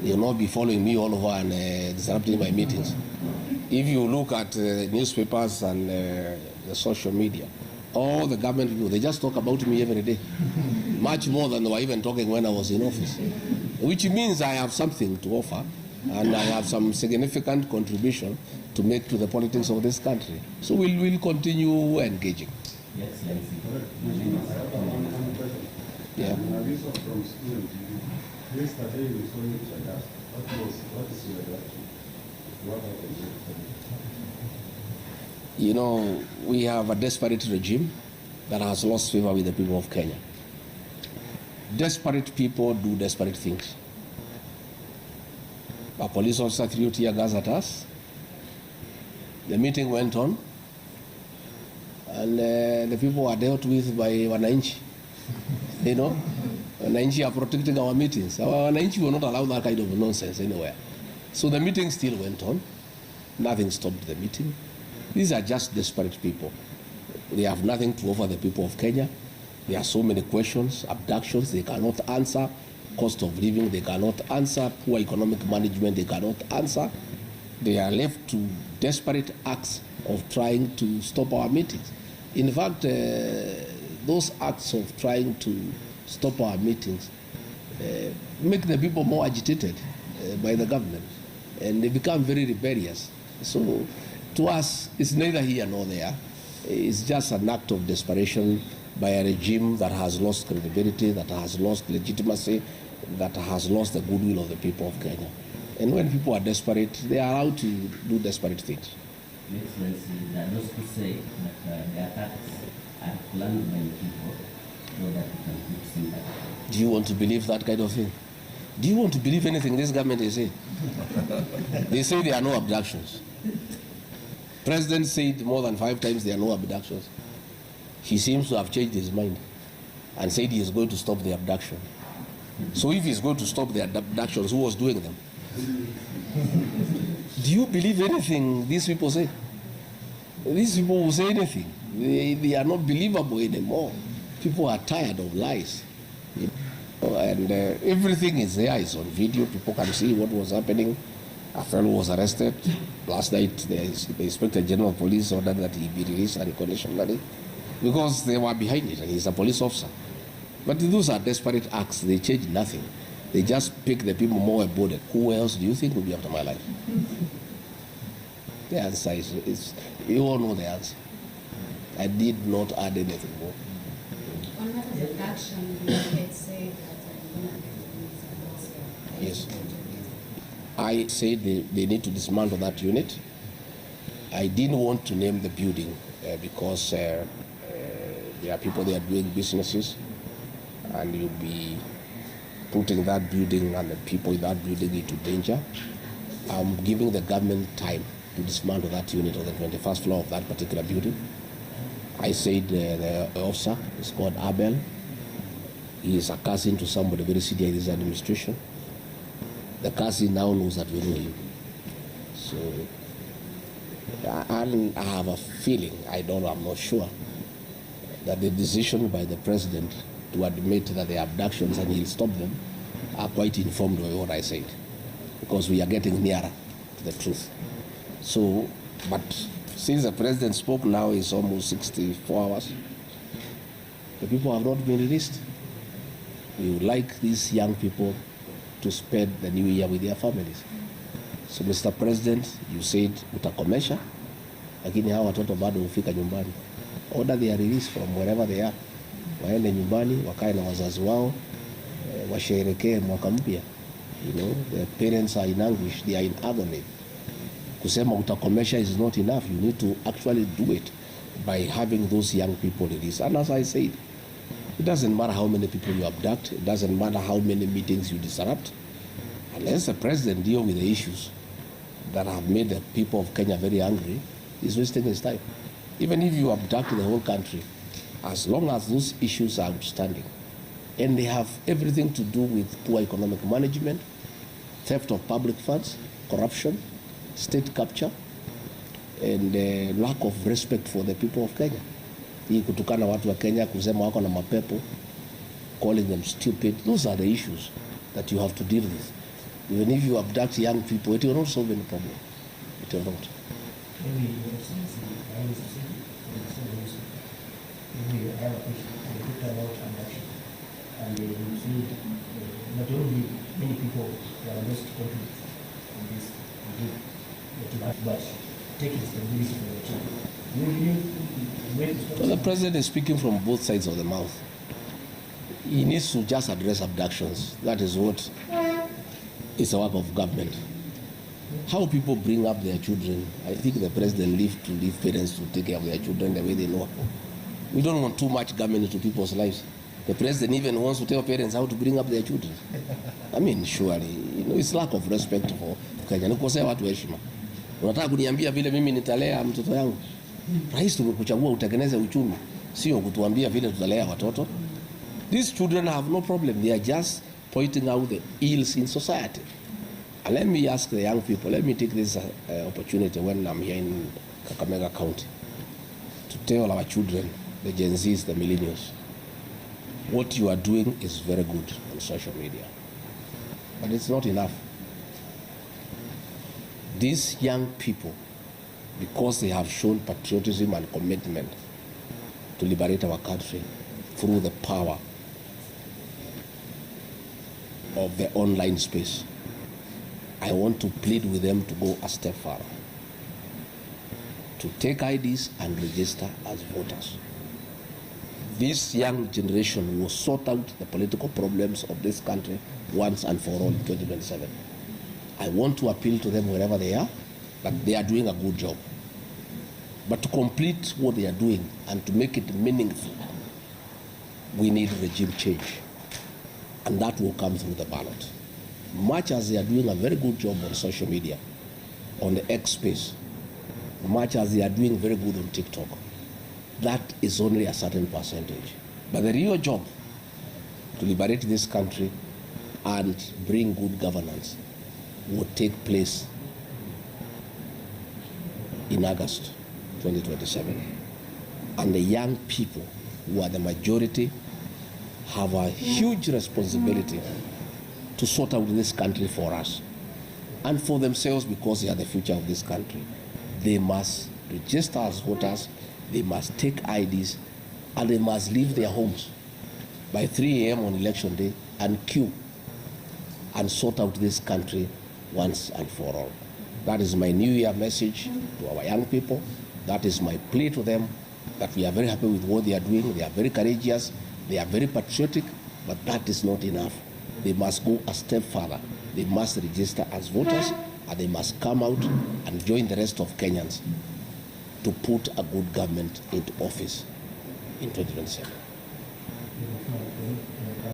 They will not be following me all over and disrupting my meetings. If you look at newspapers and the social media, all the government people, they just talk about me every day. Much more than they were even talking when I was in office. Which means I have something to offer and I have some significant contribution to make to the politics of this country. So we'll continue engaging. Yes, yeah. You know, we have a desperate regime that has lost favor with the people of Kenya. Desperate people do desperate things. A police officer threw tear gas at us. The meeting went on, and the people were dealt with by Wananchi. You know, Wananchi are protecting our meetings. Our Wananchi will not allow that kind of nonsense anywhere. So the meeting still went on. Nothing stopped the meeting. These are just desperate people. They have nothing to offer the people of Kenya. There are so many questions, abductions, they cannot answer. Cost of living, they cannot answer. Poor economic management, they cannot answer. They are left to desperate acts of trying to stop our meetings. In fact, those acts of trying to stop our meetings make the people more agitated by the government, and they become very rebellious. So to us, it's neither here nor there. It's just an act of desperation by a regime that has lost credibility, that has lost legitimacy, that has lost the goodwill of the people of Kenya. And when people are desperate, they are allowed to do desperate things. Excellency, there are those who say that the attacks are planned by the people so that we can keep sympathy. Do you want to believe that kind of thing? Do you want to believe anything this government is saying? They say there are no abductions. President said more than 5 times there are no abductions. He seems to have changed his mind and said he is going to stop the abduction. So if he's going to stop the abductions, who was doing them? Do you believe anything these people say? These people will say anything. They are not believable anymore. People are tired of lies. And everything is there. It's on video. People can see what was happening. A fellow was arrested. Last night, the Inspector General of Police ordered that he be released unconditionally because they were behind it, and he's a police officer. But those are desperate acts. They change nothing. They just pick the people more embodied. Who else do you think will be after my life? The answer is you all know the answer. I did not add anything more. On that abduction, let's say that yes. I said they need to dismantle that unit. I didn't want to name the building because there are people there doing businesses, and you'll be putting that building and the people in that building into danger. I'm giving the government time to dismantle that unit on the 21st floor of that particular building. I said the officer is called Abel. He is a cousin to somebody very senior in this administration. The cousin now knows that we know him. So I have a feeling, I'm not sure, that the decision by the president to admit that the abductions and he'll stop them are quite informed by what I said, because we are getting nearer to the truth. So, but since the president spoke, now it's almost 64 hours. The people have not been released. We would like these young people to spend the new year with their families. So Mr. President, you said utakomesha, lakini hawa watoto bado hufika nyumbani. Order their release from wherever they are. Waende nyumbani, wakae na wazazi wao, washerekee mwaka mpya. You know, the parents are in anguish, they are in agony. Kusema utakomesha is not enough. You need to actually do it by having those young people released. And as I said, it doesn't matter how many people you abduct, it doesn't matter how many meetings you disrupt, unless the president deals with the issues that have made the people of Kenya very angry, he's wasting his time. Even if you abduct the whole country, as long as those issues are outstanding, and they have everything to do with poor economic management, theft of public funds, corruption, state capture, and lack of respect for the people of Kenya. Hii kutukana watu wa Kenya, kusema wako na mapepo, calling them stupid, those are the issues that you have to deal with. Even if you abduct young people, it will not solve any problem. It will not. Maybe Your Excellency, I was saying, maybe you have a question. They talked about abduction, and you see not only many people who are lost confidence in this group, but take responsibility for the children. Well, the president is speaking from both sides of the mouth. He needs to just address abductions. That is what is the work of government. How people bring up their children, I think the president to leave parents to take care of their children the way they know. We don't want too much government into people's lives. The president even wants to tell parents how to bring up their children. I mean, surely, it's lack of respect for Kenya. Nikosea watu heshima. Unataka kuniambia vile mimi nitalea mtoto yangu? Rais tumekuchagua utengeneze uchumi, sio kutuambia vile tutalea watoto. These children have no problem. They are just pointing out the ills in society. And let me ask the young people, let me take this opportunity when I'm here in Kakamega County to tell our children, the Gen Zs, the millennials, what you are doing is very good on social media. But it's not enough. These young people, because they have shown patriotism and commitment to liberate our country through the power of the online space, I want to plead with them to go a step further, to take IDs and register as voters. This young generation will sort out the political problems of this country once and for all in 2027. I want to appeal to them wherever they are, that they are doing a good job. But to complete what they are doing and to make it meaningful, we need regime change. And that will come through the ballot. Much as they are doing a very good job on social media, on the X space, much as they are doing very good on TikTok, that is only a certain percentage. But the real job to liberate this country and bring good governance will take place in August 2027. And the young people, who are the majority, have a huge responsibility to sort out this country for us and for themselves, because they are the future of this country. They must register as voters, they must take IDs, and they must leave their homes by 3 a.m. on election day and queue and sort out this country once and for all. That is my New Year message to our young people. That is my plea to them, that we are very happy with what they are doing. They are very courageous, they are very patriotic, but that is not enough. They must go a step further. They must register as voters, and they must come out and join the rest of Kenyans to put a good government into office in 2027.